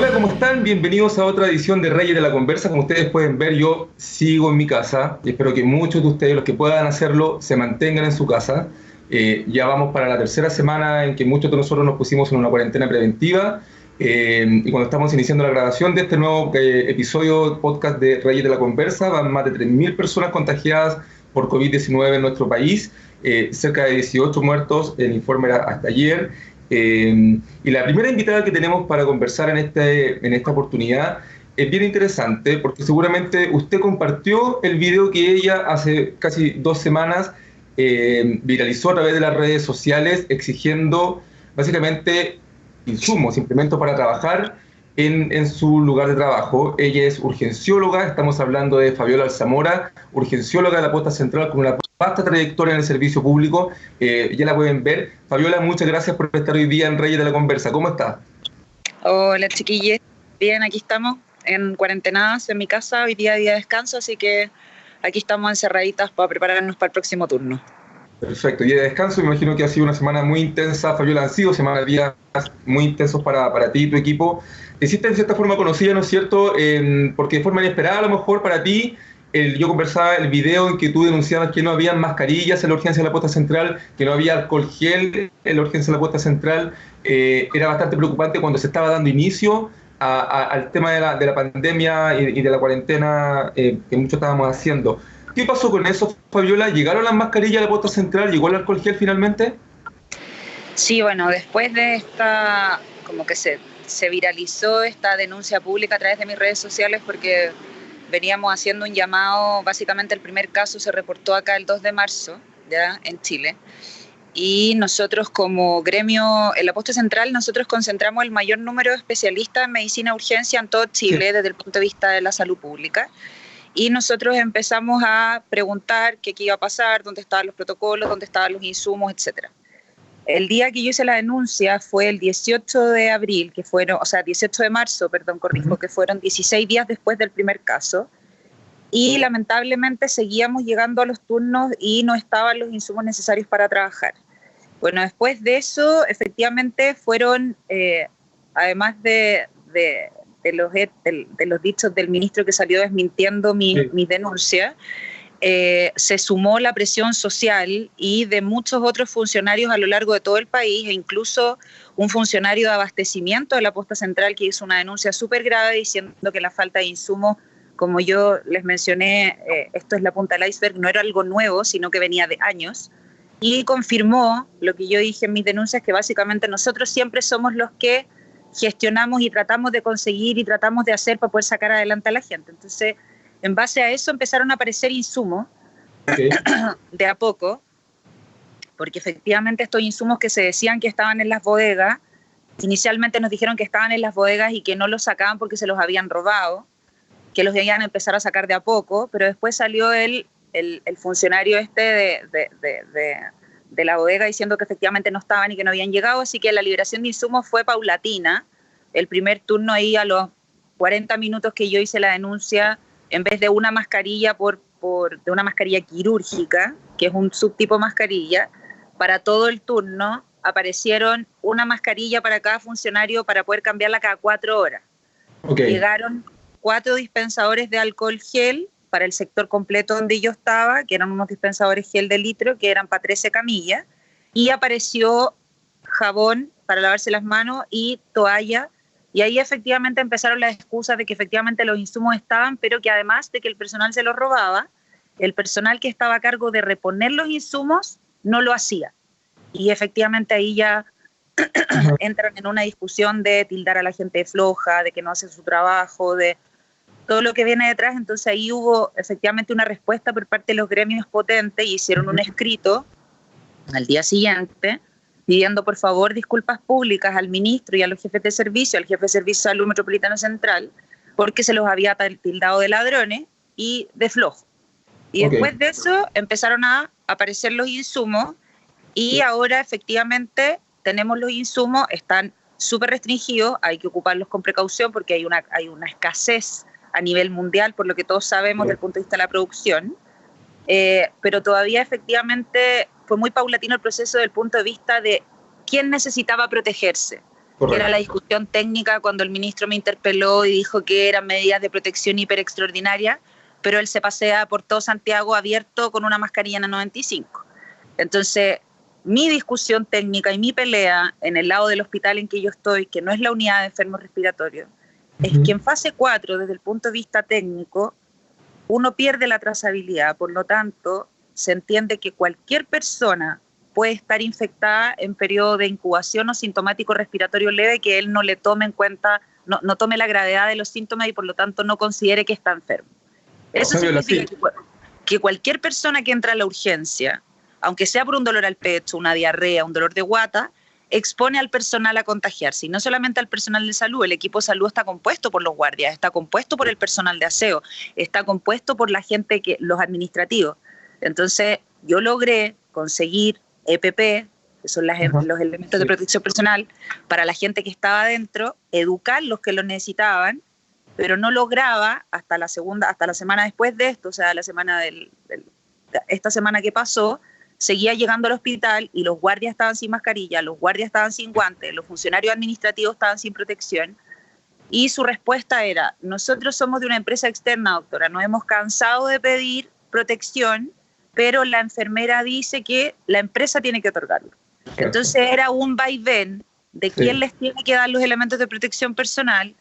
Hola, ¿cómo están? Bienvenidos a otra edición de Reyes de la Conversa. Como ustedes pueden ver, yo sigo en mi casa y espero que muchos de ustedes, los que puedan hacerlo, se mantengan en su casa. Ya vamos para la tercera semana en que muchos de nosotros nos pusimos en una cuarentena preventiva y cuando estamos iniciando la grabación de este nuevo episodio podcast de Reyes de la Conversa, van más de 3.000 personas contagiadas por COVID-19 en nuestro país, cerca de 18 muertos, el informe era hasta ayer. Y la primera invitada que tenemos para conversar en esta oportunidad es bien interesante porque seguramente usted compartió el video que ella hace casi 2 semanas viralizó a través de las redes sociales exigiendo básicamente insumos, implementos para trabajar en su lugar de trabajo. Ella es urgencióloga, estamos hablando de Fabiola Alzamora, urgencióloga de la Posta Central con una vasta trayectoria en el servicio público. Ya la pueden ver. Fabiola, muchas gracias por estar hoy día en Reyes de la Conversa. ¿Cómo está? Hola, chiquillos. Bien, aquí estamos en cuarentenadas en mi casa. Hoy día de descanso, así que aquí estamos encerraditas para prepararnos para el próximo turno. Perfecto. Y de descanso, me imagino que ha sido una semana muy intensa. Fabiola, han sido semanas, días muy intensos para ti y tu equipo. Te hiciste en cierta forma conocida, ¿no es cierto? Porque de forma inesperada, a lo mejor para ti, yo conversaba el video en que tú denunciabas que no había mascarillas en la urgencia de la Posta Central, que no había alcohol gel en la urgencia de la Posta Central. Era bastante preocupante cuando se estaba dando inicio al tema de la pandemia y de la cuarentena que muchos estábamos haciendo. ¿Qué pasó con eso, Fabiola? ¿Llegaron las mascarillas a la Posta Central? ¿Llegó el alcohol gel finalmente? Sí, bueno, después de esta, como que se viralizó esta denuncia pública a través de mis redes sociales porque veníamos haciendo un llamado, básicamente el primer caso se reportó acá el 2 de marzo, ya en Chile, y nosotros como gremio, en la Posta Central, nosotros concentramos el mayor número de especialistas en medicina de urgencia en todo Chile, sí, desde el punto de vista de la salud pública. Y nosotros empezamos a preguntar qué iba a pasar, dónde estaban los protocolos, dónde estaban los insumos, etc. El día que yo hice la denuncia fue el 18 de abril, 18 de marzo, perdón, corrijo, que fueron 16 días después del primer caso. Y lamentablemente seguíamos llegando a los turnos y no estaban los insumos necesarios para trabajar. Bueno, después de eso, efectivamente fueron, además de los dichos del ministro que salió desmintiendo mi denuncia, se sumó la presión social y de muchos otros funcionarios a lo largo de todo el país, e incluso un funcionario de abastecimiento de la Posta Central que hizo una denuncia súper grave diciendo que la falta de insumos, como yo les mencioné, esto es la punta del iceberg, no era algo nuevo, sino que venía de años, y confirmó lo que yo dije en mis denuncias, que básicamente nosotros siempre somos los que gestionamos y tratamos de conseguir y tratamos de hacer para poder sacar adelante a la gente. Entonces, en base a eso empezaron a aparecer insumos de a poco, porque efectivamente estos insumos que se decían que estaban en las bodegas, inicialmente nos dijeron que estaban en las bodegas y que no los sacaban porque se los habían robado, que los iban a empezar a sacar de a poco, pero después salió el funcionario de la bodega diciendo que efectivamente no estaban y que no habían llegado, así que la liberación de insumos fue paulatina. El primer turno ahí a los 40 minutos que yo hice la denuncia, en vez de una mascarilla de una mascarilla quirúrgica, que es un subtipo mascarilla, para todo el turno aparecieron una mascarilla para cada funcionario para poder cambiarla cada 4 horas. Okay. Llegaron 4 dispensadores de alcohol gel para el sector completo donde yo estaba, que eran unos dispensadores gel de litro, que eran para 13 camillas, y apareció jabón para lavarse las manos y toalla, y ahí efectivamente empezaron las excusas de que efectivamente los insumos estaban, pero que además de que el personal se los robaba, el personal que estaba a cargo de reponer los insumos no lo hacía. Y efectivamente ahí ya entran en una discusión de tildar a la gente floja, de que no hace su trabajo, de todo lo que viene detrás. Entonces ahí hubo efectivamente una respuesta por parte de los gremios potentes y hicieron un escrito al día siguiente pidiendo por favor disculpas públicas al ministro y a los jefes de servicio, al jefe de servicio de salud metropolitano central, porque se los había tildado de ladrones y de flojos. Y después de eso empezaron a aparecer los insumos y ahora efectivamente tenemos los insumos, están súper restringidos, hay que ocuparlos con precaución porque hay una escasez a nivel mundial, por lo que todos sabemos desde el punto de vista de la producción, pero todavía efectivamente fue muy paulatino el proceso desde el punto de vista de quién necesitaba protegerse. que era la discusión técnica cuando el ministro me interpeló y dijo que eran medidas de protección hiper extraordinarias, pero él se pasea por todo Santiago abierto con una mascarilla N95. Entonces, mi discusión técnica y mi pelea en el lado del hospital en que yo estoy, que no es la unidad de enfermos respiratorios, es que en fase 4, desde el punto de vista técnico, uno pierde la trazabilidad. Por lo tanto, se entiende que cualquier persona puede estar infectada en periodo de incubación o sintomático respiratorio leve que él no le tome en cuenta, no tome la gravedad de los síntomas y por lo tanto no considere que está enfermo. Eso significa que cualquier persona que entra a la urgencia, aunque sea por un dolor al pecho, una diarrea, un dolor de guata, expone al personal a contagiarse. Y no solamente al personal de salud, el equipo de salud está compuesto por los guardias, está compuesto por el personal de aseo, está compuesto por la gente, los administrativos. Entonces, yo logré conseguir EPP, que son los elementos de protección personal, para la gente que estaba adentro, educar los que lo necesitaban, pero no lograba hasta la semana después de esto, o sea, esta semana que pasó, seguía llegando al hospital y los guardias estaban sin mascarilla, los guardias estaban sin guantes, los funcionarios administrativos estaban sin protección. Y su respuesta era: nosotros somos de una empresa externa, doctora, nos hemos cansado de pedir protección, pero la enfermera dice que la empresa tiene que otorgarlo. Entonces era un vaivén de quién les tiene que dar los elementos de protección personal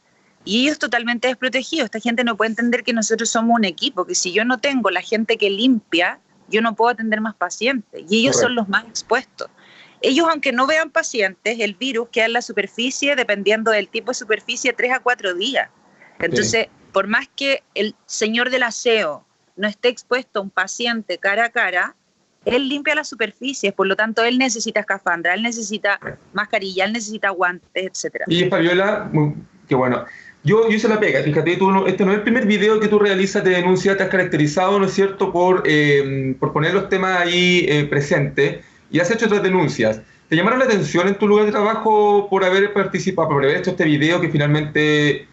y ellos totalmente desprotegidos. Esta gente no puede entender que nosotros somos un equipo, que si yo no tengo la gente que limpia, yo no puedo atender más pacientes y ellos son los más expuestos. Ellos, aunque no vean pacientes, el virus queda en la superficie, dependiendo del tipo de superficie, 3 a 4 días. Entonces, por más que el señor del aseo no esté expuesto a un paciente cara a cara, él limpia las superficies, por lo tanto, él necesita escafandra, él necesita mascarilla, él necesita guantes, etc. Y Fabiola, qué bueno. Yo hice la pega, fíjate, este no es el primer video que tú realizas de denuncia, te has caracterizado, ¿no es cierto?, por poner los temas ahí presentes, y has hecho otras denuncias. ¿Te llamaron la atención en tu lugar de trabajo por haber participado, por haber hecho este video que finalmente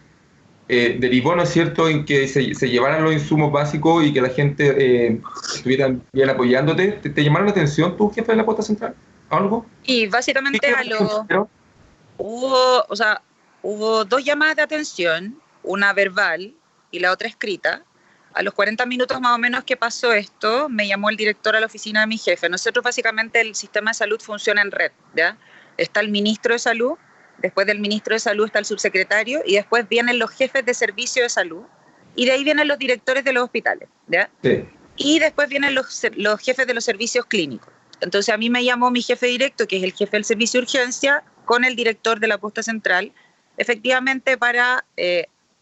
derivó, ¿no es cierto?, en que se llevaran los insumos básicos y que la gente estuviera bien apoyándote? ¿Te llamaron la atención tu jefe de la Posta Central? ¿Algo? Y básicamente hubo 2 llamadas de atención, una verbal y la otra escrita. A los 40 minutos más o menos que pasó esto, me llamó el director a la oficina de mi jefe. Nosotros básicamente el sistema de salud funciona en red, ¿ya? Está el ministro de salud, después del ministro de salud está el subsecretario y después vienen los jefes de servicio de salud y de ahí vienen los directores de los hospitales, ¿ya? Sí. Y después vienen los jefes de los servicios clínicos. Entonces a mí me llamó mi jefe directo, que es el jefe del servicio de urgencia, con el director de la Posta Central, efectivamente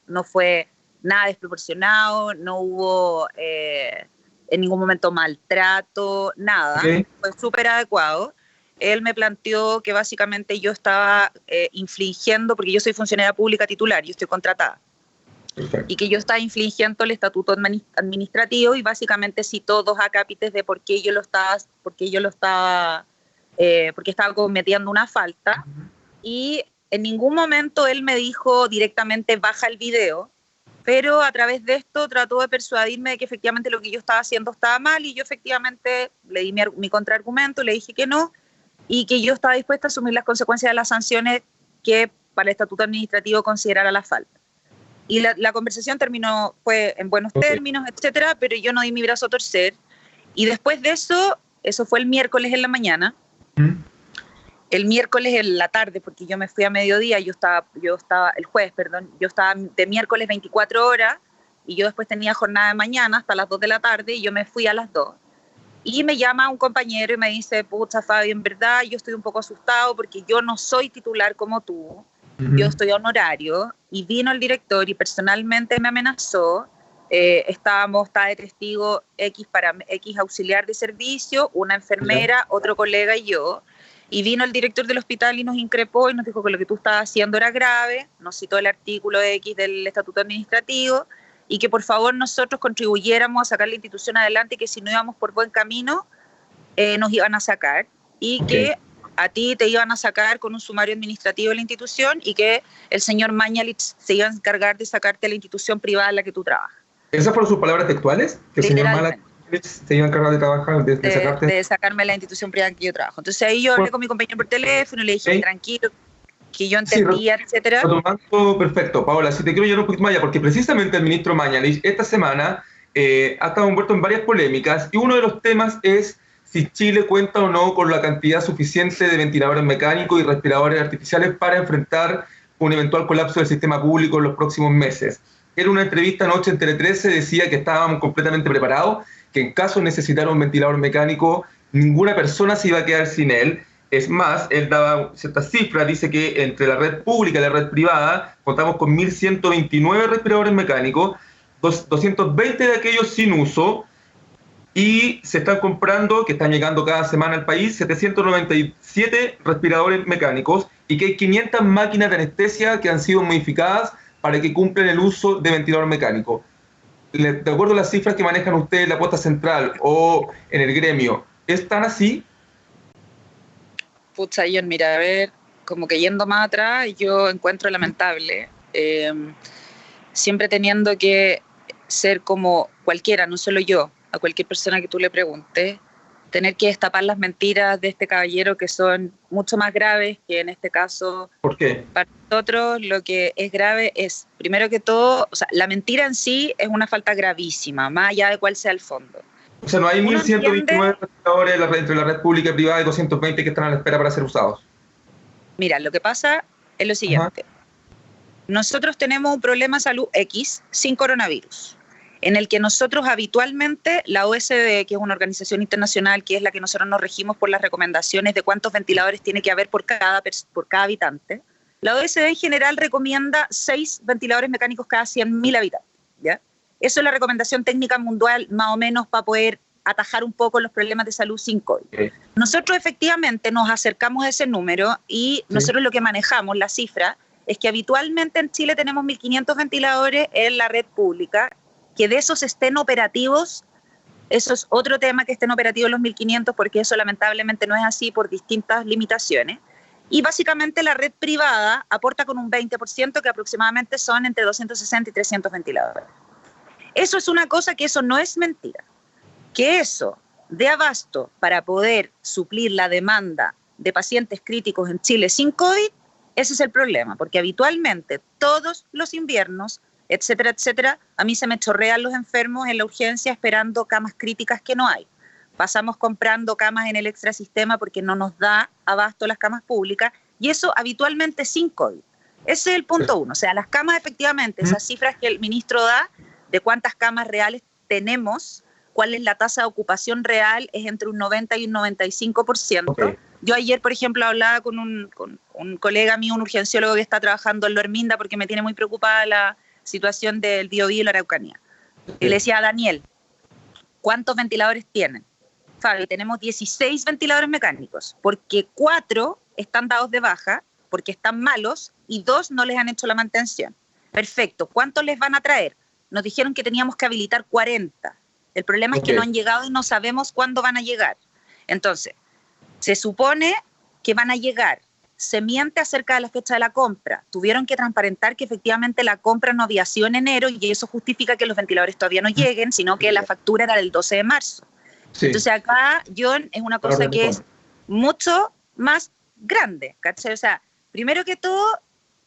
no fue nada desproporcionado, no hubo en ningún momento maltrato, nada, fue súper adecuado. Él me planteó que básicamente yo estaba infringiendo, porque yo soy funcionaria pública titular, yo estoy contratada, y que yo estaba infringiendo el estatuto administrativo y básicamente citó 2 acápites de por qué estaba cometiendo una falta, y en ningún momento él me dijo directamente baja el video, pero a través de esto trató de persuadirme de que efectivamente lo que yo estaba haciendo estaba mal y yo efectivamente le di mi contraargumento, le dije que no y que yo estaba dispuesta a asumir las consecuencias de las sanciones que para el estatuto administrativo considerara la falta. Y la conversación fue en buenos términos, etcétera, pero yo no di mi brazo a torcer. Y después de eso fue el miércoles en la mañana. El miércoles en la tarde, porque yo me fui a mediodía, el jueves, yo estaba de miércoles 24 horas y yo después tenía jornada de mañana hasta las 2 de la tarde y yo me fui a las 2. Y me llama un compañero y me dice, pucha Fabi, en verdad yo estoy un poco asustado porque yo no soy titular como tú, yo estoy honorario, y vino el director y personalmente me amenazó. Estaba de testigo X auxiliar de servicio, una enfermera, otro colega y yo. Y vino el director del hospital y nos increpó y nos dijo que lo que tú estabas haciendo era grave, nos citó el artículo X del estatuto administrativo y que por favor nosotros contribuyéramos a sacar la institución adelante y que si no íbamos por buen camino nos iban a sacar y que a ti te iban a sacar con un sumario administrativo de la institución y que el señor Mañalich se iba a encargar de sacarte de la institución privada en la que tú trabajas. ¿Esas fueron sus palabras textuales? Que el señor Mañalich se iba a encargar de trabajar, de sacarme la institución privada en que yo trabajo. Entonces ahí yo hablé con mi compañero por teléfono y le dije, tranquilo, que yo entendía, etcétera. Retomando, perfecto, Paola, si te quiero llevar un poquito más allá, porque precisamente el ministro Mañalich esta semana ha estado envuelto en varias polémicas y uno de los temas es si Chile cuenta o no con la cantidad suficiente de ventiladores mecánicos y respiradores artificiales para enfrentar un eventual colapso del sistema público en los próximos meses. En una entrevista anoche en Tele 13 decía que estábamos completamente preparados, que en caso de necesitar un ventilador mecánico, ninguna persona se iba a quedar sin él. Es más, él daba ciertas cifras, dice que entre la red pública y la red privada contamos con 1.129 respiradores mecánicos, 220 de aquellos sin uso, y se están comprando, que están llegando cada semana al país, 797 respiradores mecánicos y que hay 500 máquinas de anestesia que han sido modificadas para que cumplan el uso de ventilador mecánico. De acuerdo a las cifras que manejan ustedes en la Posta Central o en el gremio, ¿es tan así? Pucha, John, mira, a ver, como que yendo más atrás, yo encuentro lamentable, siempre teniendo que ser como cualquiera, no solo yo, a cualquier persona que tú le preguntes, tener que destapar las mentiras de este caballero que son mucho más graves que en este caso. ¿Por qué? Para nosotros lo que es grave es, primero que todo, o sea, la mentira en sí es una falta gravísima, más allá de cuál sea el fondo. O sea, no hay 1.129 respiradores entre la red pública y privada y 220 que están a la espera para ser usados. Mira, lo que pasa es lo siguiente. Nosotros tenemos un problema de salud X sin coronavirus, en el que nosotros habitualmente, la OSD, que es una organización internacional, que es la que nosotros nos regimos por las recomendaciones de cuántos ventiladores tiene que haber por cada habitante, la OSD en general recomienda 6 ventiladores mecánicos cada 100.000 habitantes, ¿ya? Eso es la recomendación técnica mundial, más o menos, para poder atajar un poco los problemas de salud sin COVID. Okay. Nosotros efectivamente nos acercamos a ese número y nosotros lo que manejamos, la cifra, es que habitualmente en Chile tenemos 1.500 ventiladores en la red pública. Que de esos estén operativos, eso es otro tema, que estén operativos los 1.500, porque eso lamentablemente no es así por distintas limitaciones. Y básicamente la red privada aporta con un 20%, que aproximadamente son entre 260 y 300 ventiladores. Eso es una cosa, que eso no es mentira. Que eso dé abasto para poder suplir la demanda de pacientes críticos en Chile sin COVID, ese es el problema, porque habitualmente todos los inviernos, etcétera, etcétera, a mí se me chorrean los enfermos en la urgencia esperando camas críticas que no hay. Pasamos comprando camas en el extrasistema porque no nos da abasto las camas públicas, y eso habitualmente sin COVID. Ese es el punto uno. O sea, las camas efectivamente, esas cifras que el ministro da de cuántas camas reales tenemos, cuál es la tasa de ocupación real, es entre un 90 y un 95%. Okay. Yo ayer, por ejemplo, hablaba con un colega mío, un urgenciólogo que está trabajando en Lo Herminda, porque me tiene muy preocupada la situación del Biobío y la Araucanía. Y le decía a Daniel, ¿cuántos ventiladores tienen? Fabi, tenemos 16 ventiladores mecánicos, porque 4 están dados de baja, porque están malos, y 2 no les han hecho la mantención. Perfecto, ¿cuántos les van a traer? Nos dijeron que teníamos que habilitar 40. El problema es que no han llegado y no sabemos cuándo van a llegar. Entonces, se supone que van a llegar. Se miente acerca de la fecha de la compra. Tuvieron que transparentar que efectivamente la compra no había sido en enero, y eso justifica que los ventiladores todavía no lleguen, sino que la factura era del 12 de marzo. Sí. Entonces acá, John, es una cosa que es mucho más grande, ¿cachai? O sea, primero que todo,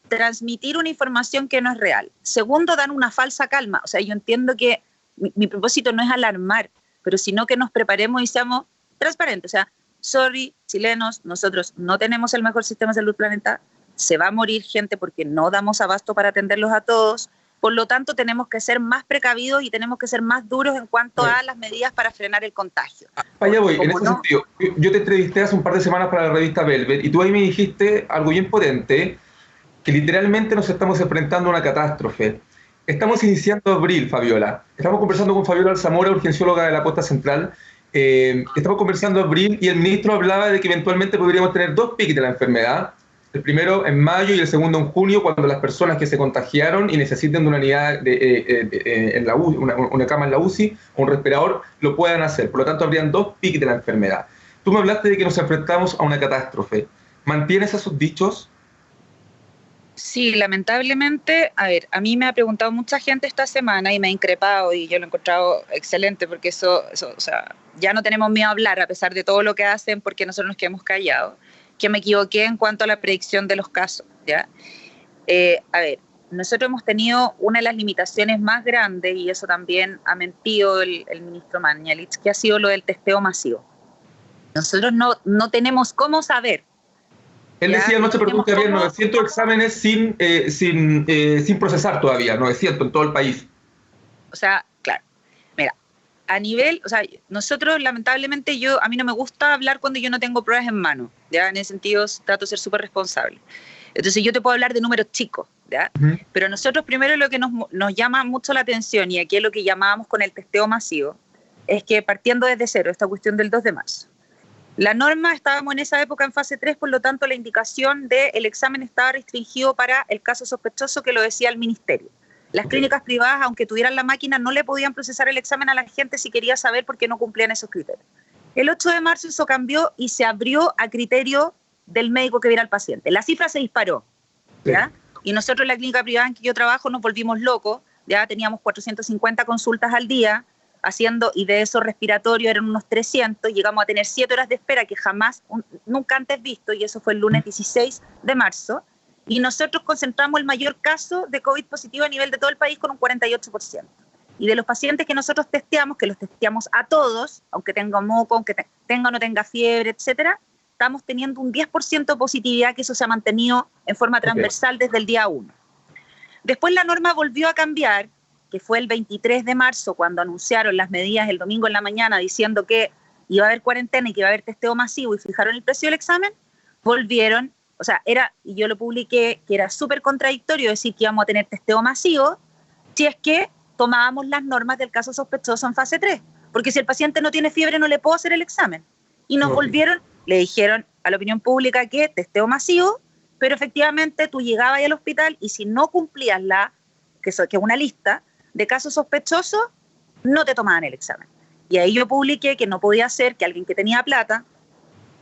transmitir una información que no es real. Segundo, dar una falsa calma. O sea, yo entiendo que mi propósito no es alarmar, pero sino que nos preparemos y seamos transparentes. O sea, sorry, chilenos, nosotros no tenemos el mejor sistema de salud del planeta, se va a morir gente porque no damos abasto para atenderlos a todos, por lo tanto tenemos que ser más precavidos y tenemos que ser más duros en cuanto a las medidas para frenar el contagio. Allá voy, en ese sentido, yo te entrevisté hace un par de semanas para la revista Velvet, y tú ahí me dijiste algo bien potente, que literalmente nos estamos enfrentando a una catástrofe. Estamos iniciando abril, Fabiola. Estamos conversando con Fabiola Alzamora, urgencióloga de la Posta Central. Estamos conversando en abril y el ministro hablaba de que eventualmente podríamos tener 2 picos de la enfermedad. El primero en mayo y el segundo en junio, cuando las personas que se contagiaron y necesiten de una unidad en la UCI, una cama en la UCI o un respirador, lo puedan hacer. Por lo tanto, habrían 2 picos de la enfermedad. Tú me hablaste de que nos enfrentamos a una catástrofe. ¿Mantienes esos dichos? Sí, lamentablemente, a ver, a mí me ha preguntado mucha gente esta semana y me ha increpado, y yo lo he encontrado excelente, porque eso, o sea, ya no tenemos miedo a hablar a pesar de todo lo que hacen, porque nosotros nos quedamos callados, que me equivoqué en cuanto a la predicción de los casos, ¿ya? A ver, nosotros hemos tenido una de las limitaciones más grandes, y eso también ha mentido el ministro Mañalich, que ha sido lo del testeo masivo. Nosotros no tenemos cómo saber. Él decía anoche, perdón, que había 900 exámenes sin procesar todavía, 900 en todo el país. O sea, claro, mira, a nivel, o sea, nosotros lamentablemente a mí no me gusta hablar cuando yo no tengo pruebas en mano, ¿ya? En ese sentido trato de ser súper responsable. Entonces yo te puedo hablar de números chicos, ¿ya? Pero nosotros primero lo que nos llama mucho la atención, y aquí es lo que llamábamos con el testeo masivo, es que partiendo desde cero, esta cuestión del 2 de marzo, la norma, estábamos en esa época en fase 3, por lo tanto la indicación del examen estaba restringido para el caso sospechoso, que lo decía el ministerio. Las clínicas privadas, aunque tuvieran la máquina, no le podían procesar el examen a la gente si quería saber, porque no cumplían esos criterios. El 8 de marzo eso cambió y se abrió a criterio del médico que viera al paciente. La cifra se disparó, ¿ya? Sí. Y nosotros en la clínica privada en que yo trabajo nos volvimos locos, ya teníamos 450 consultas al día, y de esos respiratorios eran unos 300, llegamos a tener 7 horas de espera, que nunca antes visto, y eso fue el lunes 16 de marzo, y nosotros concentramos el mayor caso de COVID positivo a nivel de todo el país con un 48%. Y de los pacientes que nosotros testeamos, que los testeamos a todos, aunque tenga moco, aunque tenga o no tenga fiebre, etcétera, estamos teniendo un 10% de positividad, que eso se ha mantenido en forma transversal desde el día 1. Después la norma volvió a cambiar, que fue el 23 de marzo, cuando anunciaron las medidas el domingo en la mañana, diciendo que iba a haber cuarentena y que iba a haber testeo masivo, y fijaron el precio del examen, volvieron, o sea, y yo lo publiqué, que era súper contradictorio decir que íbamos a tener testeo masivo si es que tomábamos las normas del caso sospechoso en fase 3, porque si el paciente no tiene fiebre no le puedo hacer el examen. Y nos volvieron, le dijeron a la opinión pública que testeo masivo, pero efectivamente tú llegabas al hospital y si no cumplías que es una lista de casos sospechosos, no te tomaban el examen. Y ahí yo publiqué que no podía ser que alguien que tenía plata,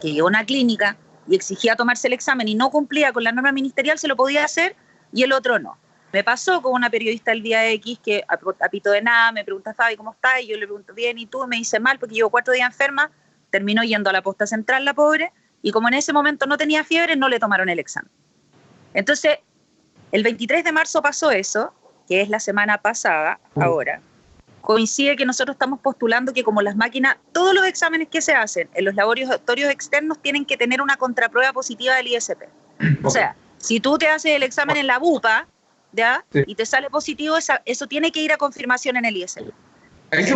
que llegó a una clínica y exigía tomarse el examen y no cumplía con la norma ministerial, se lo podía hacer y el otro no. Me pasó con una periodista el día X que a pito de nada me pregunta, Fabi, ¿cómo estás? Y yo le pregunto, bien, ¿y tú? Me dice, mal, porque llevo 4 días enferma, terminó yendo a la posta central la pobre, y como en ese momento no tenía fiebre, no le tomaron el examen. Entonces, el 23 de marzo pasó eso, que es la semana pasada, ahora, coincide que nosotros estamos postulando que como las máquinas, todos los exámenes que se hacen en los laboratorios externos tienen que tener una contraprueba positiva del ISP. O sea, si tú te haces el examen en la BUPA, ¿ya? Sí. Y te sale positivo, eso tiene que ir a confirmación en el ISP. Ahí se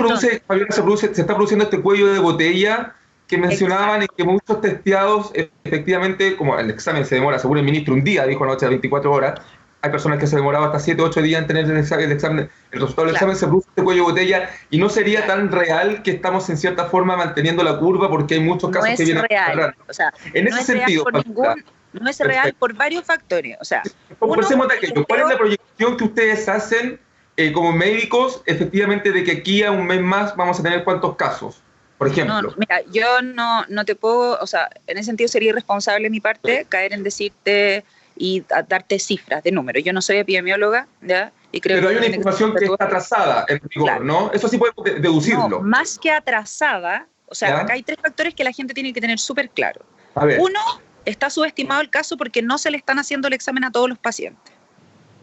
está produciendo este cuello de botella que mencionaban, y que muchos testeados, efectivamente, como el examen se demora, según el ministro, un día, dijo anoche, 24 horas, hay personas que se demoraban hasta 7 o 8 días en tener el resultado del examen, se produce este cuello de botella, y no sería tan real que estamos en cierta forma manteniendo la curva, porque hay muchos casos que vienen real. O sea, en ese sentido. No es real por varios factores. O sea, ¿cuál es la proyección que ustedes hacen como médicos, efectivamente, de que aquí a un mes más vamos a tener cuántos casos, por ejemplo? No, mira, yo no te puedo, o sea, en ese sentido sería irresponsable de mi parte caer en decirte y darte cifras de números. Yo no soy epidemióloga, ¿ya? Y creo pero hay una información que está atrasada en rigor, claro, ¿no? Eso sí podemos deducirlo. No, más que atrasada, o sea, ¿ya? Acá hay 3 factores que la gente tiene que tener súper claro. A ver. 1, está subestimado el caso porque no se le están haciendo el examen a todos los pacientes.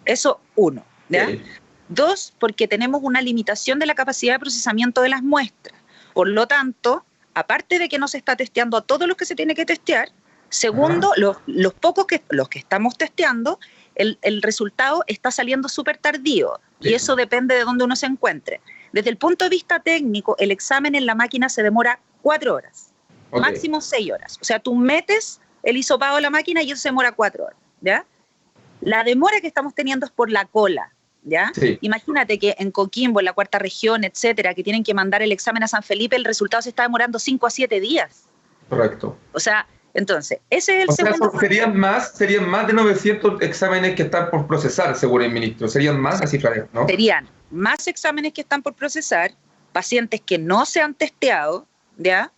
Eso, 1, ¿ya? Okay. 2, porque tenemos una limitación de la capacidad de procesamiento de las muestras. Por lo tanto, aparte de que no se está testeando a todos los que se tiene que testear, segundo, los pocos los que estamos testeando, el resultado está saliendo súper tardío, y eso depende de dónde uno se encuentre. Desde el punto de vista técnico, el examen en la máquina se demora 4 horas, máximo 6 horas. O sea, tú metes el hisopado a la máquina y eso se demora 4 horas, ¿ya? La demora que estamos teniendo es por la cola, ¿ya? Sí. Imagínate que en Coquimbo, en la 4ª región, etcétera, que tienen que mandar el examen a San Felipe, el resultado se está demorando 5 a 7 días. Correcto. O sea, entonces, ese es el segundo. Serían más de 900 exámenes que están por procesar, según el ministro. Serían más las cifras, ¿no? Serían más exámenes que están por procesar, pacientes que no se han testeado, ¿ya?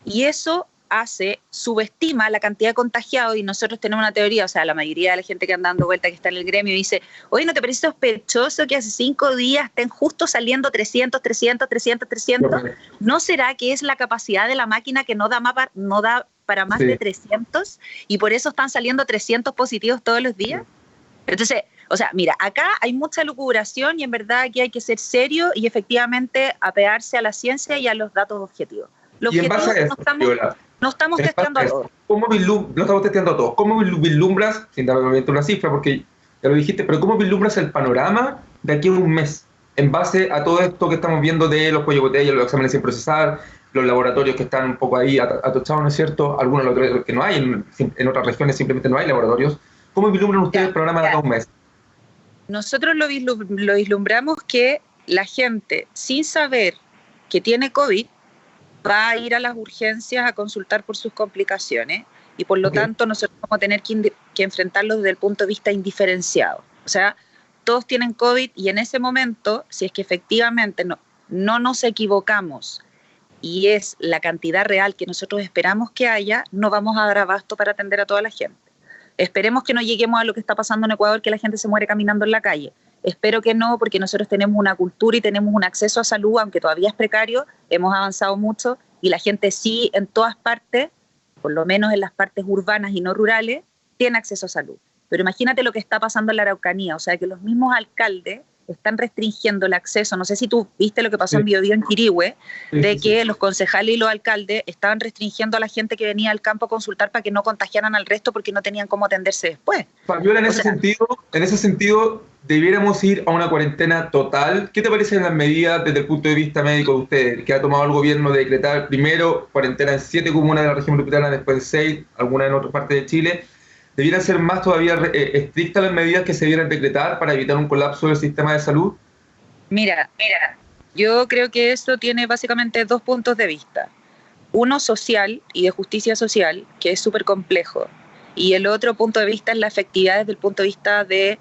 Y eso subestima la cantidad de contagiados, y nosotros tenemos una teoría, o sea, la mayoría de la gente que anda dando vuelta, que está en el gremio, dice, oye, ¿no te parece sospechoso que hace 5 días estén justo saliendo 300? ¿No será que es la capacidad de la máquina que no da para más de 300 y por eso están saliendo 300 positivos todos los días. Entonces, o sea, mira, acá hay mucha lucubración y en verdad aquí hay que ser serio y efectivamente apegarse a la ciencia y a los datos objetivos. Los Y en base a objetivos eso, no estamos testeando a todos. No estamos testeando a todos. ¿Cómo vislumbras, sin dar obviamente una cifra, porque ya lo dijiste, pero cómo vislumbras el panorama de aquí a un mes en base a todo esto que estamos viendo de los cuellos de botella, los exámenes sin procesar, los laboratorios que están un poco ahí atochados, ¿no es cierto? Algunos laboratorios que no hay, en otras regiones simplemente no hay laboratorios. ¿Cómo vislumbran ustedes el panorama de acá a un mes? Nosotros lo vislumbramos que la gente, sin saber que tiene COVID, va a ir a las urgencias a consultar por sus complicaciones y por lo tanto nosotros vamos a tener que enfrentarlo desde el punto de vista indiferenciado. O sea, todos tienen COVID y en ese momento, si es que efectivamente no nos equivocamos y es la cantidad real que nosotros esperamos que haya, no vamos a dar abasto para atender a toda la gente. Esperemos que no lleguemos a lo que está pasando en Ecuador, que la gente se muere caminando en la calle. Espero que no, porque nosotros tenemos una cultura y tenemos un acceso a salud, aunque todavía es precario, hemos avanzado mucho y la gente sí en todas partes, por lo menos en las partes urbanas y no rurales, tiene acceso a salud. Pero imagínate lo que está pasando en la Araucanía, o sea que los mismos alcaldes están restringiendo el acceso, no sé si tú viste lo que pasó en Biobío, en Quirihue, que los concejales y los alcaldes estaban restringiendo a la gente que venía al campo a consultar para que no contagiaran al resto porque no tenían cómo atenderse después. Fabiola, en ese sentido, debiéramos ir a una cuarentena total. ¿Qué te parecen las medidas desde el punto de vista médico de ustedes, que ha tomado el gobierno de decretar primero cuarentena en 7 comunas de la región metropolitana, después en 6, algunas en otras partes de Chile? ¿Debieran ser más todavía estrictas las medidas que se debieran decretar para evitar un colapso del sistema de salud? Mira, yo creo que eso tiene básicamente dos puntos de vista. Uno social y de justicia social, que es súper complejo, y el otro punto de vista es la efectividad desde el punto de vista de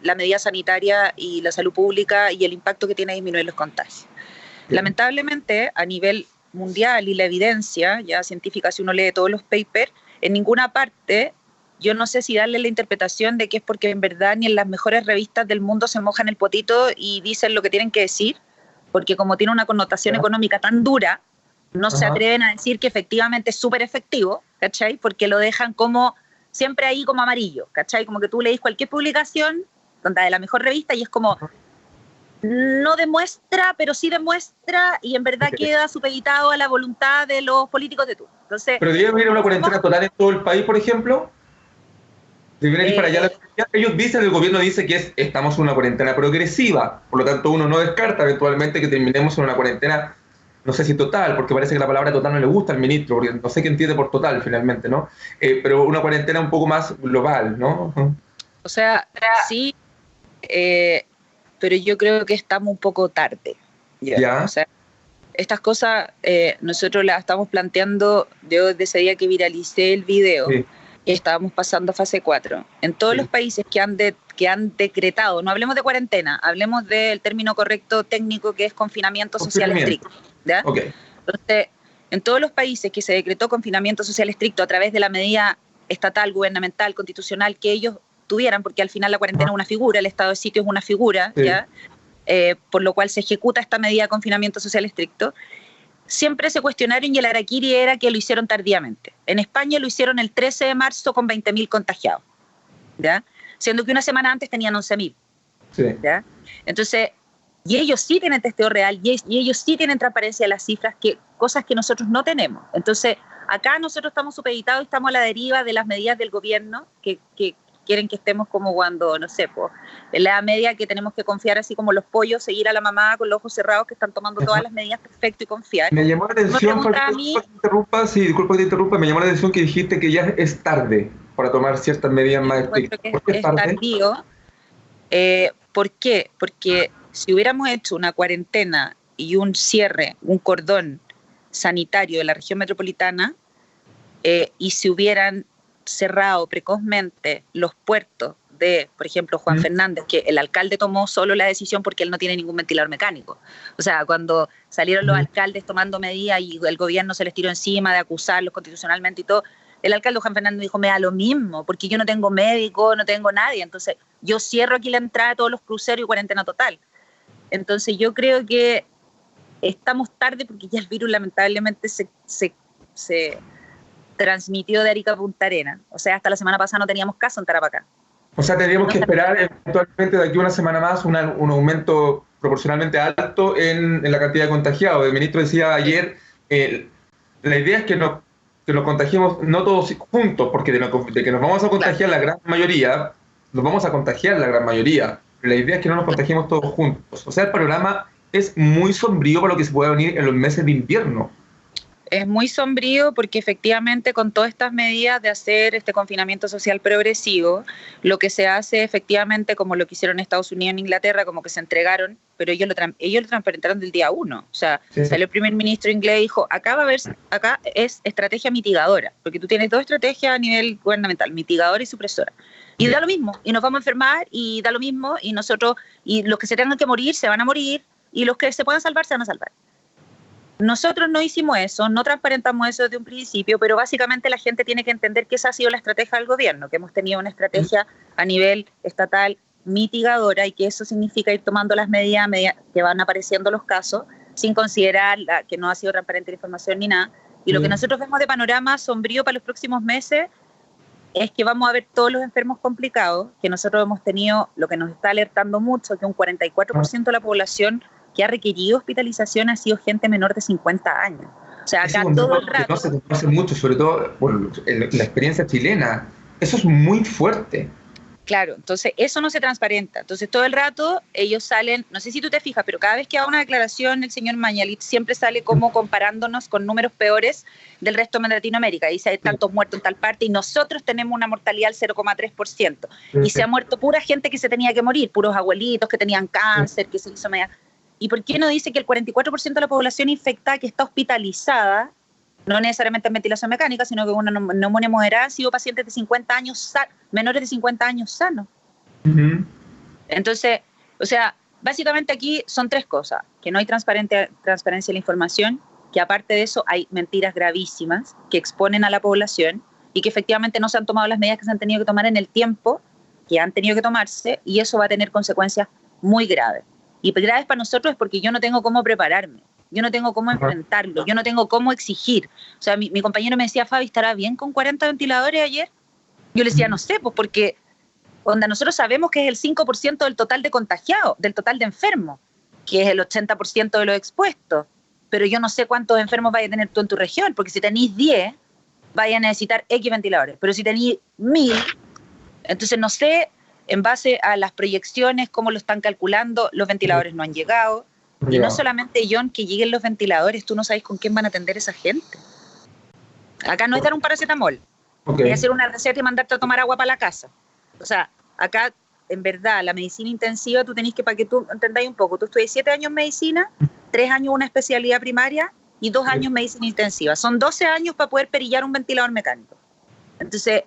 la medida sanitaria y la salud pública y el impacto que tiene a disminuir los contagios. Lamentablemente, a nivel mundial y la evidencia ya científica, si uno lee todos los papers, en ninguna parte... Yo no sé si darle la interpretación de que es porque en verdad ni en las mejores revistas del mundo se mojan el potito y dicen lo que tienen que decir, porque como tiene una connotación económica tan dura, no se atreven a decir que efectivamente es súper efectivo, ¿cachai? Porque lo dejan como siempre ahí como amarillo, ¿cachai? Como que tú leís cualquier publicación de la mejor revista y es como, no demuestra, pero sí demuestra y en verdad queda supeditado a la voluntad de los políticos de turno. Entonces, ¿pero debería haber una cuarentena total en todo el país, por ejemplo? ¿Deberían ir para allá? Ellos dicen, el gobierno dice que estamos en una cuarentena progresiva, por lo tanto uno no descarta eventualmente que terminemos en una cuarentena, no sé si total, porque parece que la palabra total no le gusta al ministro, porque no sé qué entiende por total finalmente, ¿no? Pero una cuarentena un poco más global, ¿no? O sea, sí, pero yo creo que estamos un poco tarde. ¿Ya? O sea, estas cosas nosotros las estamos planteando yo desde ese día que viralicé el video. Sí. Estábamos pasando a fase 4. En todos los países que han decretado, no hablemos de cuarentena, hablemos del término correcto técnico que es confinamiento social estricto. ¿Ya? Okay. Entonces, en todos los países que se decretó confinamiento social estricto a través de la medida estatal, gubernamental, constitucional que ellos tuvieran, porque al final la cuarentena es una figura, el estado de sitio es una figura, ¿ya? Por lo cual se ejecuta esta medida de confinamiento social estricto. Siempre se cuestionaron y el harakiri era que lo hicieron tardíamente. En España lo hicieron el 13 de marzo con 20.000 contagiados, ¿ya? Siendo que una semana antes tenían 11.000. Sí. ¿Ya? Entonces, y ellos sí tienen testeo real y ellos sí tienen transparencia de las cifras, cosas que nosotros no tenemos. Entonces, acá nosotros estamos supeditados y estamos a la deriva de las medidas del gobierno que quieren que estemos como cuando, no sé, pues, en la media que tenemos que confiar así como los pollos, seguir a la mamá con los ojos cerrados que están tomando todas las medidas perfecto y confiar. Me llamó la atención, disculpa que te interrumpa, me llamó la atención que dijiste que ya es tarde para tomar ciertas medidas más estrictas. ¿Por qué es tardío? ¿Por qué? Porque si hubiéramos hecho una cuarentena y un cierre, un cordón sanitario de la región metropolitana y si hubieran cerrado precozmente los puertos de, por ejemplo, Juan Fernández, que el alcalde tomó solo la decisión porque él no tiene ningún ventilador mecánico. O sea, cuando salieron los alcaldes tomando medidas y el gobierno se les tiró encima de acusarlos constitucionalmente y todo, el alcalde Juan Fernández dijo, me da lo mismo, porque yo no tengo médico, no tengo nadie, entonces yo cierro aquí la entrada de todos los cruceros y cuarentena total. Entonces yo creo que estamos tarde porque ya el virus lamentablemente transmitió de Arica a Punta Arenas. O sea, hasta la semana pasada no teníamos caso en Tarapacá. O sea, tendríamos que esperar eventualmente de aquí a una semana más un aumento proporcionalmente alto en la cantidad de contagiados. El ministro decía ayer, la idea es que nos contagiemos no todos juntos, porque de que nos vamos a contagiar la gran mayoría, nos vamos a contagiar la gran mayoría. La idea es que no nos contagiemos todos juntos. O sea, el panorama es muy sombrío para lo que se puede venir en los meses de invierno. Es muy sombrío porque efectivamente con todas estas medidas de hacer este confinamiento social progresivo, lo que se hace efectivamente, como lo que hicieron en Estados Unidos y en Inglaterra, como que se entregaron, pero ellos lo transparentaron del día 1. O sea, sí. Salió el primer ministro inglés y dijo, acá es estrategia mitigadora, porque tú tienes dos estrategias a nivel gubernamental, mitigadora y supresora. Y da lo mismo, y nos vamos a enfermar, y da lo mismo, y nosotros, y los que se tengan que morir, se van a morir, y los que se puedan salvar, se van a salvar. Nosotros no hicimos eso, no transparentamos eso desde un principio, pero básicamente la gente tiene que entender que esa ha sido la estrategia del gobierno, que hemos tenido una estrategia a nivel estatal mitigadora y que eso significa ir tomando las medidas que van apareciendo los casos, sin considerar que no ha sido transparente la información ni nada. Y lo que nosotros vemos de panorama sombrío para los próximos meses es que vamos a ver todos los enfermos complicados, que nosotros hemos tenido, lo que nos está alertando mucho, que un 44% de la población que ha requerido hospitalización ha sido gente menor de 50 años. O sea, acá todo el rato... No se conoce mucho, sobre todo por la experiencia chilena. Eso es muy fuerte. Claro, entonces eso no se transparenta. Entonces todo el rato ellos salen, no sé si tú te fijas, pero cada vez que haga una declaración el señor Mañalit siempre sale como comparándonos con números peores del resto de Latinoamérica. Dice, hay tantos muertos en tal parte y nosotros tenemos una mortalidad del 0,3%. Y se ha muerto pura gente que se tenía que morir, puros abuelitos que tenían cáncer, que se hizo media... ¿Y por qué no dice que el 44% de la población infectada que está hospitalizada, no necesariamente en ventilación mecánica, sino que una neumonía moderada, han sido pacientes de 50 años, menores de 50 años sanos? Uh-huh. Entonces, o sea, básicamente aquí son tres cosas: que no hay transparencia de la información, que aparte de eso hay mentiras gravísimas que exponen a la población y que efectivamente no se han tomado las medidas que se han tenido que tomar en el tiempo que han tenido que tomarse, y eso va a tener consecuencias muy graves. Y graves para nosotros es porque yo no tengo cómo prepararme, yo no tengo cómo enfrentarlo, yo no tengo cómo exigir. O sea, mi compañero me decía, Fabi, ¿estará bien con 40 ventiladores ayer? Yo le decía, no sé, pues porque nosotros sabemos que es el 5% del total de contagiados, del total de enfermos, que es el 80% de los expuestos. Pero yo no sé cuántos enfermos vaya a tener tú en tu región, porque si tenéis 10, vaya a necesitar X ventiladores. Pero si tenéis 1000, entonces no sé... En base a las proyecciones, cómo lo están calculando, los ventiladores no han llegado. Y no solamente, John, que lleguen los ventiladores, tú no sabes con quién van a atender esa gente. Acá no es dar un paracetamol, es hacer una receta y mandarte a tomar agua para la casa. O sea, acá, en verdad, la medicina intensiva, tú tenés que, para que tú entendáis un poco, tú estudias 7 años medicina, 3 años una especialidad primaria y 2 años medicina intensiva. Son 12 años para poder perillar un ventilador mecánico. Entonces,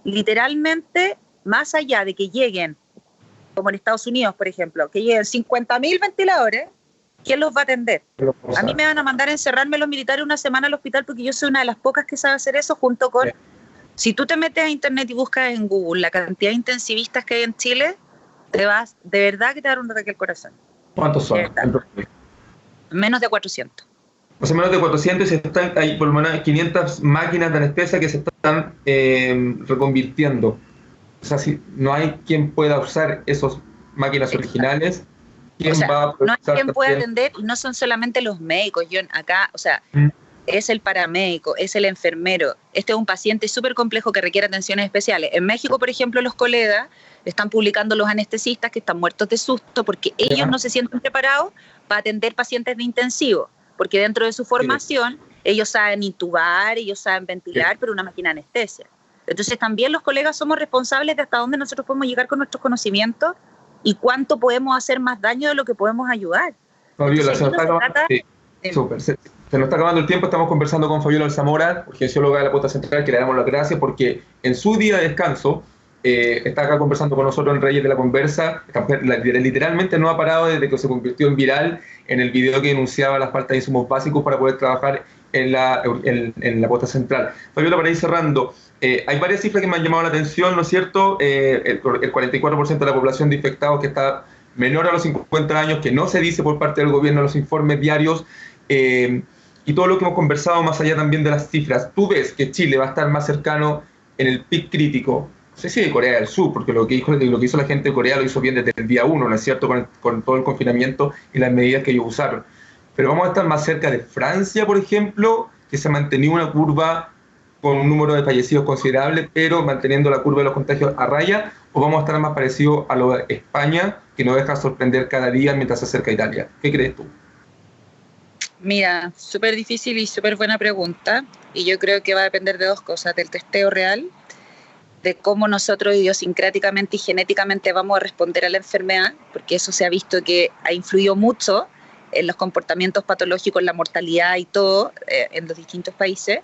literalmente... Más allá de que lleguen, como en Estados Unidos, por ejemplo, que lleguen 50.000 ventiladores, ¿quién los va a atender? A mí me van a mandar a encerrarme los militares una semana al hospital porque yo soy una de las pocas que sabe hacer eso, junto con... Si tú te metes a internet y buscas en Google la cantidad de intensivistas que hay en Chile, de verdad que te da un ataque al corazón. ¿Cuántos son? Menos de 400. O sea, menos de 400, y hay por lo menos 500 máquinas de anestesia que se están reconvirtiendo. O sea, si no hay quien pueda usar esas máquinas originales, ¿quién va a poder? No hay quien pueda atender, y no son solamente los médicos, John, acá, o sea, es el paramédico, es el enfermero. Este es un paciente súper complejo que requiere atenciones especiales. En México, por ejemplo, los colegas están publicando los anestesistas que están muertos de susto porque ellos no se sienten preparados para atender pacientes de intensivo, porque dentro de su formación ellos saben intubar, ellos saben ventilar, pero una máquina de anestesia. Entonces también los colegas somos responsables de hasta dónde nosotros podemos llegar con nuestros conocimientos y cuánto podemos hacer más daño de lo que podemos ayudar. Fabiola, se nos está acabando el tiempo. Estamos conversando con Fabiola Alzamora, urgencióloga de la Posta Central, que le damos las gracias porque en su día de descanso está acá conversando con nosotros en Reyes de la Conversa. Literalmente no ha parado desde que se convirtió en viral en el video que denunciaba la falta de insumos básicos para poder trabajar en la Posta Central. Fabiola, para ir cerrando, hay varias cifras que me han llamado la atención, ¿no es cierto? El 44% de la población de infectados que está menor a los 50 años, que no se dice por parte del gobierno en los informes diarios. y todo lo que hemos conversado más allá también de las cifras, ¿tú ves que Chile va a estar más cercano en el pic crítico? No sé si de Corea del Sur, porque lo que hizo la gente de Corea lo hizo bien desde el día uno, ¿no es cierto? Con todo el confinamiento y las medidas que ellos usaron. Pero vamos a estar más cerca de Francia, por ejemplo, que se ha mantenido una curva con un número de fallecidos considerable, pero manteniendo la curva de los contagios a raya, o vamos a estar más parecido a lo de España, que nos deja sorprender cada día mientras se acerca a Italia. ¿Qué crees tú? Mira, súper difícil y súper buena pregunta. Y yo creo que va a depender de dos cosas: del testeo real, de cómo nosotros idiosincráticamente y genéticamente vamos a responder a la enfermedad, porque eso se ha visto que ha influido mucho en los comportamientos patológicos, la mortalidad y todo en los distintos países.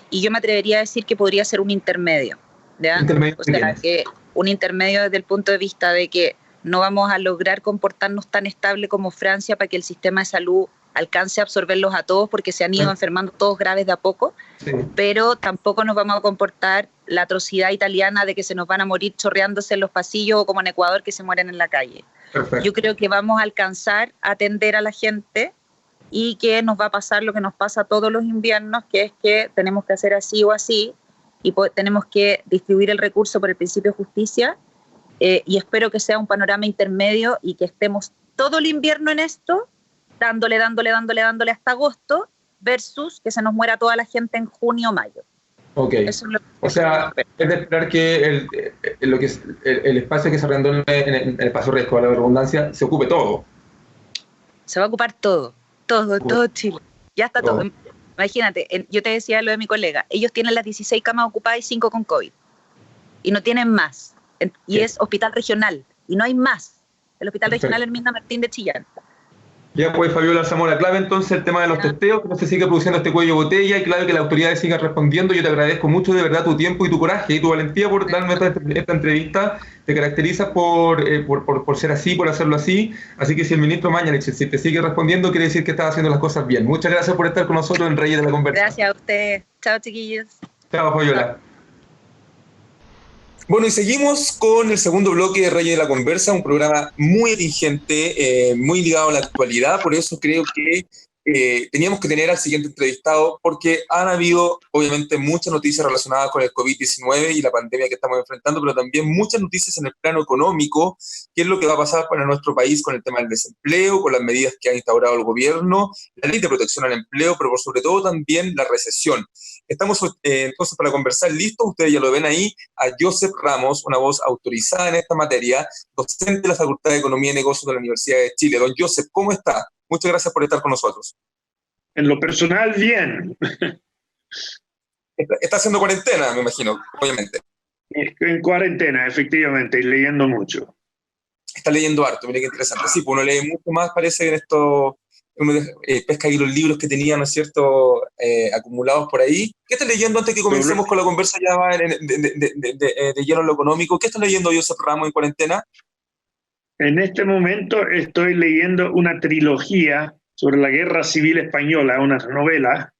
Y yo me atrevería a decir que podría ser un intermedio, ¿ya? Intermedio, O sea, que un intermedio desde el punto de vista de que no vamos a lograr comportarnos tan estable como Francia para que el sistema de salud alcance a absorberlos a todos, porque se han ido enfermando todos graves de a poco, sí. Pero tampoco nos vamos a comportar la atrocidad italiana de que se nos van a morir chorreándose en los pasillos, o como en Ecuador, que se mueren en la calle. Perfecto. Yo creo que vamos a alcanzar a atender a la gente y que nos va a pasar lo que nos pasa todos los inviernos, que es que tenemos que hacer así o así, y tenemos que distribuir el recurso por el principio de justicia, y espero que sea un panorama intermedio y que estemos todo el invierno en esto, dándole hasta agosto, versus que se nos muera toda la gente en junio o mayo. Ok, o sea, es de esperar que el espacio que se arrendó en el espacio riesgo, a la redundancia, se ocupe todo. Se va a ocupar todo Chile. Ya está todo. Imagínate, yo te decía lo de mi colega, ellos tienen las 16 camas ocupadas y 5 con COVID. Y no tienen más. Y es hospital regional. Y no hay más. El hospital regional Herminda Martín de Chillán. Ya pues, Fabiola Zamora, clave entonces el tema de los testeos, que no se siga produciendo este cuello de botella, y clave que las autoridades sigan respondiendo. Yo te agradezco mucho de verdad tu tiempo y tu coraje y tu valentía por darme esta entrevista. Te caracterizas por ser así, por hacerlo así. Así que si el ministro Mañalich, si te sigue respondiendo, quiere decir que estás haciendo las cosas bien. Muchas gracias por estar con nosotros en Reyes de la Conversa. Gracias a ustedes. Chao, chiquillos. Chao, Fabiola. Bueno, y seguimos con el segundo bloque de Reyes de la Conversa, un programa muy vigente, muy ligado a la actualidad. Por eso creo que teníamos que tener al siguiente entrevistado, porque han habido obviamente muchas noticias relacionadas con el COVID-19 y la pandemia que estamos enfrentando, pero también muchas noticias en el plano económico, qué es lo que va a pasar para nuestro país con el tema del desempleo, con las medidas que ha instaurado el gobierno, la ley de protección al empleo, pero por sobre todo también la recesión. Estamos entonces para conversar listos, ustedes ya lo ven ahí, a Josep Ramos, una voz autorizada en esta materia, docente de la Facultad de Economía y Negocios de la Universidad de Chile. Don Josep, ¿cómo está? Muchas gracias por estar con nosotros. En lo personal, bien. Está haciendo cuarentena, me imagino, obviamente. En cuarentena, efectivamente, y leyendo mucho. Está leyendo harto, mire qué interesante. Sí, pues uno lee mucho más, parece que en esto uno pesca ahí los libros que tenía, ¿no es cierto?, acumulados por ahí. ¿Qué estás leyendo antes que comencemos con la conversa ya de lleno en lo económico? ¿Qué estás leyendo, Josep Ramos, en cuarentena? En este momento estoy leyendo una trilogía sobre la Guerra Civil Española, una novela.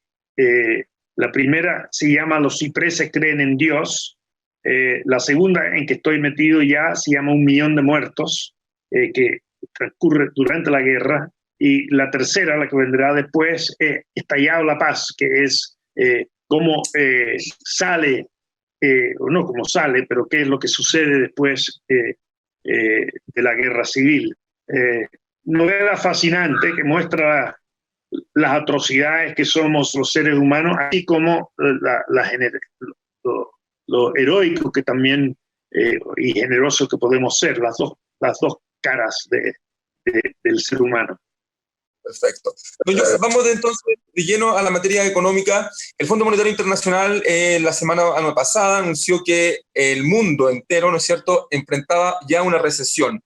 La primera se llama Los cipreses creen en Dios. La segunda, en que estoy metido ya, se llama Un millón de muertos, que transcurre durante la guerra. Y la tercera, la que vendrá después, Estallado la Paz, que es cómo sale, o no cómo sale, pero qué es lo que sucede después de la guerra civil. Novela fascinante que muestra las atrocidades que somos los seres humanos, así como lo heroico que también y generoso que podemos ser, las dos caras del ser humano. Perfecto. Vamos entonces de lleno a la materia económica. El Fondo Monetario Internacional la semana pasada anunció que el mundo entero, ¿no es cierto?, enfrentaba ya una recesión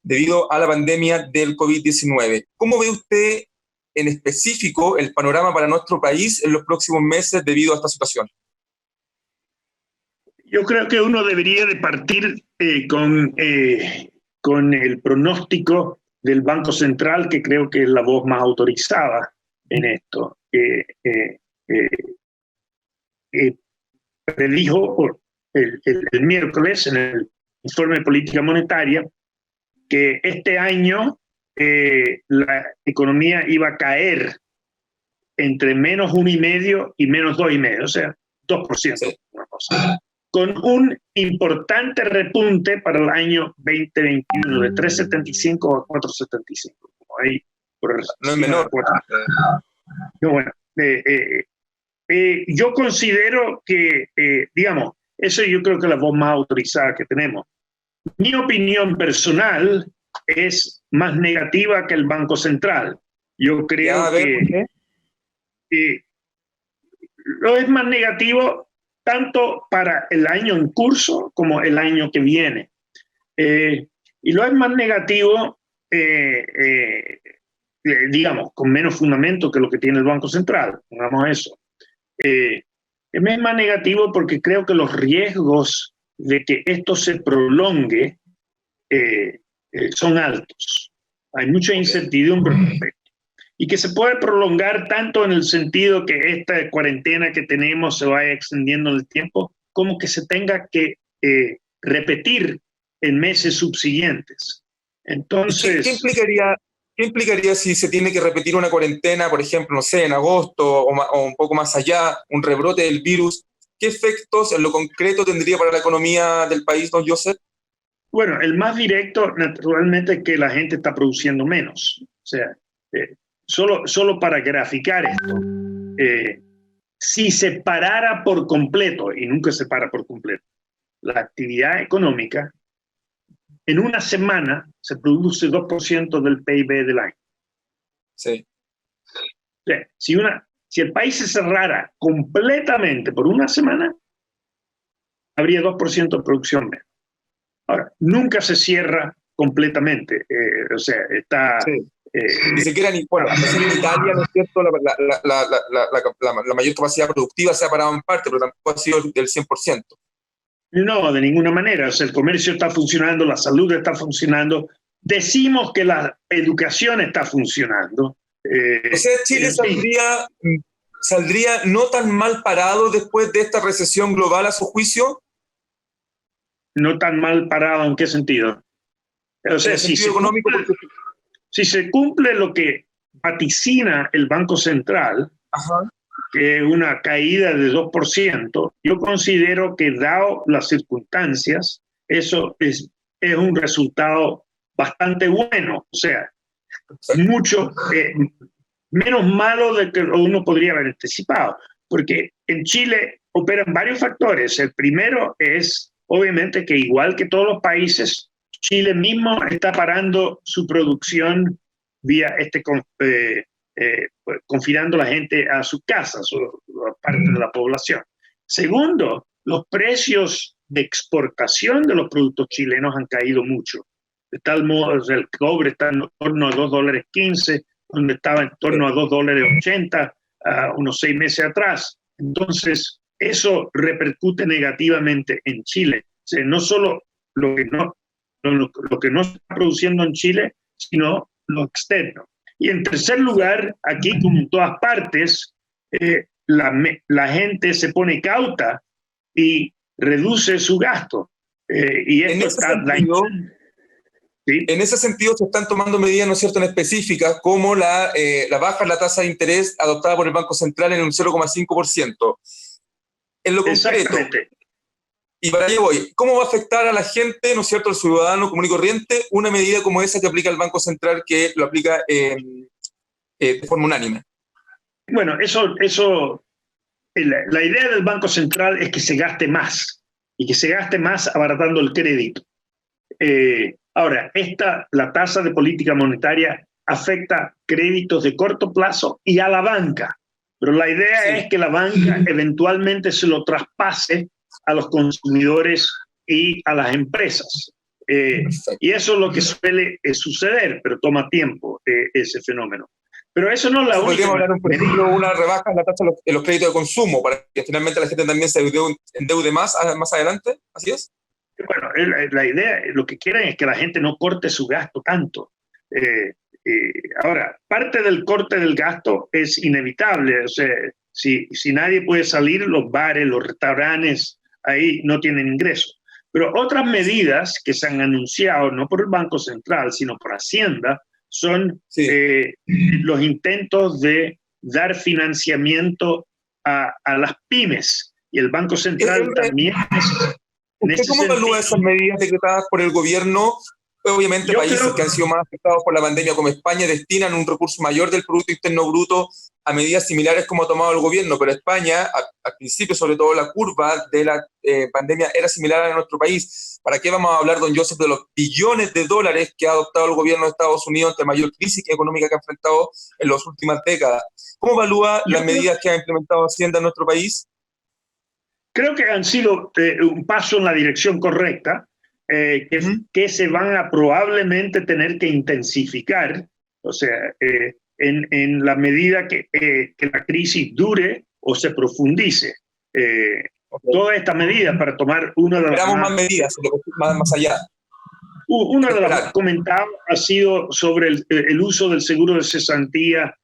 debido a la pandemia del COVID-19. ¿Cómo ve usted en específico el panorama para nuestro país en los próximos meses debido a esta situación? Yo creo que uno debería de partir con el pronóstico del Banco Central, que creo que es la voz más autorizada en esto. Predijo el miércoles en el informe de política monetaria que este año la economía iba a caer entre menos 1,5 y menos 2,5, o sea, 2%, Sí. una cosa. Con un importante repunte para el año 2021 de 3,75 a 4,75. Como ahí, por No es menor. bueno, yo considero que, digamos, eso yo creo que es la voz más autorizada que tenemos. Mi opinión personal es más negativa que el Banco Central. Yo creo que lo es más negativo tanto para el año en curso como el año que viene. Y lo es más negativo, digamos, con menos fundamento que lo que tiene el Banco Central, pongamos eso. Es más negativo porque creo que los riesgos de que esto se prolongue son altos. Hay mucha incertidumbre al respecto. Y que se puede prolongar tanto en el sentido que esta cuarentena que tenemos se vaya extendiendo en el tiempo, como que se tenga que repetir en meses subsiguientes. Entonces, ¿Qué implicaría si se tiene que repetir una cuarentena, por ejemplo, no sé, en agosto o un poco más allá, un rebrote del virus? ¿Qué efectos en lo concreto tendría para la economía del país, don Joseph? Bueno, el más directo, naturalmente, es que la gente está produciendo menos. O sea, solo para graficar esto, si se parara por completo, y nunca se para por completo, la actividad económica, en una semana se produce 2% del PIB del año. Sí. O sea, si el país se cerrara completamente por una semana, habría 2% de producción menos. Ahora, nunca se cierra completamente. O sea, está... Sí. Ni siquiera, bueno, en Italia, ¿no es cierto? La mayor capacidad productiva se ha parado en parte, pero tampoco ha sido del 100%. No, de ninguna manera. O sea, el comercio está funcionando, la salud está funcionando. Decimos que la educación está funcionando. O sea, Chile saldría no tan mal parado después de esta recesión global, a su juicio. No tan mal parado, ¿en qué sentido? O sea, si se cumple lo que vaticina el Banco Central, ajá, que es una caída de 2%, yo considero que, dado las circunstancias, eso es un resultado bastante bueno. O sea, mucho menos malo de que uno podría haber anticipado, porque en Chile operan varios factores. El primero es, obviamente, que igual que todos los países, Chile mismo está parando su producción vía confinando a la gente a sus casas, o parte de la población. Segundo, los precios de exportación de los productos chilenos han caído mucho. De tal modo, el cobre está en torno a $2.15, donde estaba en torno a $2.80 unos 6 meses atrás. Entonces, eso repercute negativamente en Chile. O sea, no solo lo que no se está produciendo en Chile, sino lo externo. Y en tercer lugar, aquí como en todas partes, la gente se pone cauta y reduce su gasto. Y esto está dañando. ¿Sí? En ese sentido se están tomando medidas, ¿no es cierto?, en específicas, como la baja en la tasa de interés adoptada por el Banco Central en un 0,5%. En lo concreto, y para allá voy, ¿cómo va a afectar a la gente, ¿no es cierto?, al ciudadano común y corriente, una medida como esa que aplica el Banco Central, que lo aplica de forma unánime? Bueno, la idea del Banco Central es que se gaste más, y que se gaste más abaratando el crédito. Ahora, la tasa de política monetaria afecta créditos de corto plazo y a la banca, pero la idea es que la banca eventualmente se lo traspase a los consumidores y a las empresas. Y eso es lo que suele suceder, pero toma tiempo ese fenómeno. Pero eso no es la única. Podríamos hablar una rebaja en la tasa de los créditos de consumo para que finalmente la gente también se endeude más adelante, ¿así es? Bueno, la idea, lo que quieren es que la gente no corte su gasto tanto. Ahora, parte del corte del gasto es inevitable. O sea, si nadie puede salir, los bares, los restaurantes, ahí no tienen ingresos. Pero otras medidas que se han anunciado, no por el Banco Central, sino por Hacienda, son los intentos de dar financiamiento a las pymes. Y el Banco Central también ¿Usted cómo evalúa esas medidas decretadas por el gobierno? Obviamente países que han sido más afectados por la pandemia como España destinan un recurso mayor del Producto Interno Bruto a medidas similares como ha tomado el gobierno, pero España, al principio sobre todo la curva de la pandemia era similar a nuestro país. ¿Para qué vamos a hablar, don Joseph, de los billones de dólares que ha adoptado el gobierno de Estados Unidos ante la mayor crisis económica que ha enfrentado en las últimas décadas? ¿Cómo evalúa las medidas que ha implementado Hacienda en nuestro país? Creo que han sido un paso en la dirección correcta, que se van a probablemente tener que intensificar, o sea, en la medida que la crisis dure o se profundice. Todas estas medidas para tomar una de las más medidas, más allá. Una de las comentadas ha sido sobre el uso del seguro de cesantía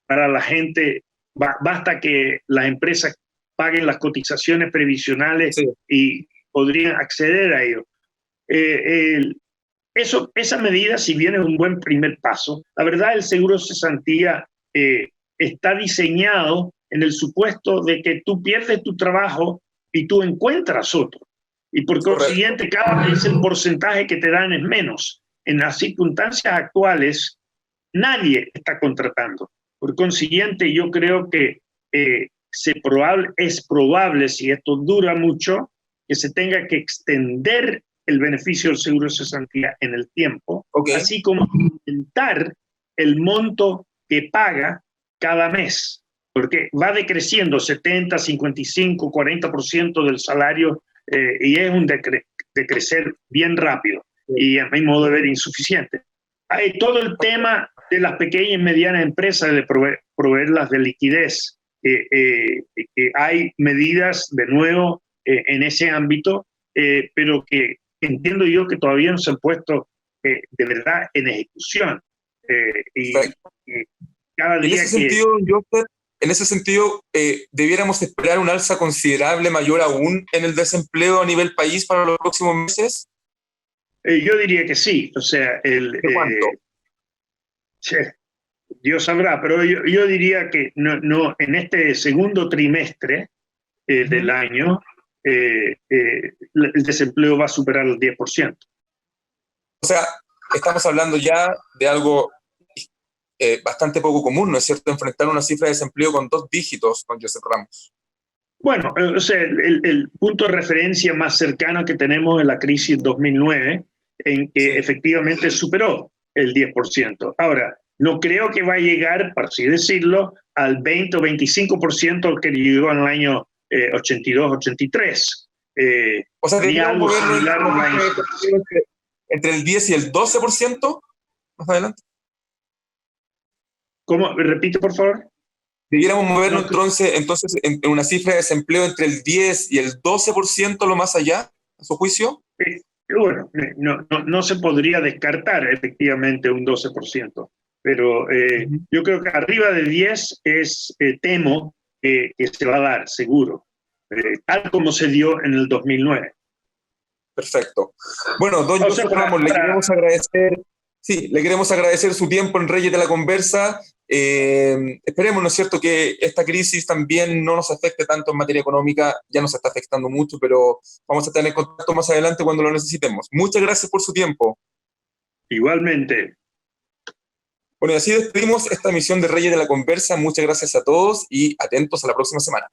para la gente. Basta que las empresas paguen las cotizaciones previsionales y podrían acceder a ello. Esa medida, si bien es un buen primer paso, la verdad el seguro de cesantía está diseñado en el supuesto de que tú pierdes tu trabajo y tú encuentras otro. Y por consiguiente, cada vez el porcentaje que te dan es menos. En las circunstancias actuales, nadie está contratando. Por consiguiente, yo creo que es probable, si esto dura mucho, que se tenga que extender el beneficio del seguro de cesantía en el tiempo, así como aumentar el monto que paga cada mes, porque va decreciendo 70, 55, 40% del salario y es un decrecer bien rápido y a mi modo de ver insuficiente. Hay todo el tema de las pequeñas y medianas empresas de proveerlas de liquidez. Hay medidas de nuevo en ese ámbito, pero que entiendo yo que todavía no se han puesto de verdad en ejecución. Y cada día en ese sentido, ¿debiéramos esperar un alza considerable mayor aún en el desempleo a nivel país para los próximos meses? Yo diría que sí. O sea, ¿De cuánto? Dios sabrá, pero yo diría que no, en este segundo trimestre del año el desempleo va a superar el 10%. O sea, estamos hablando ya de algo bastante poco común, ¿no es cierto?, enfrentar una cifra de desempleo con 2 dígitos, don Joseph Ramos. Bueno, o sea, el punto de referencia más cercano que tenemos es la crisis 2009, en que efectivamente superó el 10%. Ahora, no creo que va a llegar, por así decirlo, al 20 o 25% que llegó en el año 82, 83. O sea, ¿debería un gobierno entre el 10 y el 12% más adelante? ¿Cómo? Repite, por favor. ¿Debiéramos movernos entonces en una cifra de desempleo entre el 10 y el 12% lo más allá, a su juicio? Bueno, no se podría descartar efectivamente un 12%, pero yo creo que arriba de 10 temo que se va a dar, seguro, tal como se dio en el 2009. Perfecto. Bueno, don Joseph Ramos, le queremos agradecer. Sí, le queremos agradecer su tiempo en Reyes de la Conversa. Esperemos, ¿no es cierto?, que esta crisis también no nos afecte tanto en materia económica. Ya nos está afectando mucho, pero vamos a tener contacto más adelante cuando lo necesitemos. Muchas gracias por su tiempo. Igualmente. Bueno, y así despedimos esta emisión de Reyes de la Conversa. Muchas gracias a todos y atentos a la próxima semana.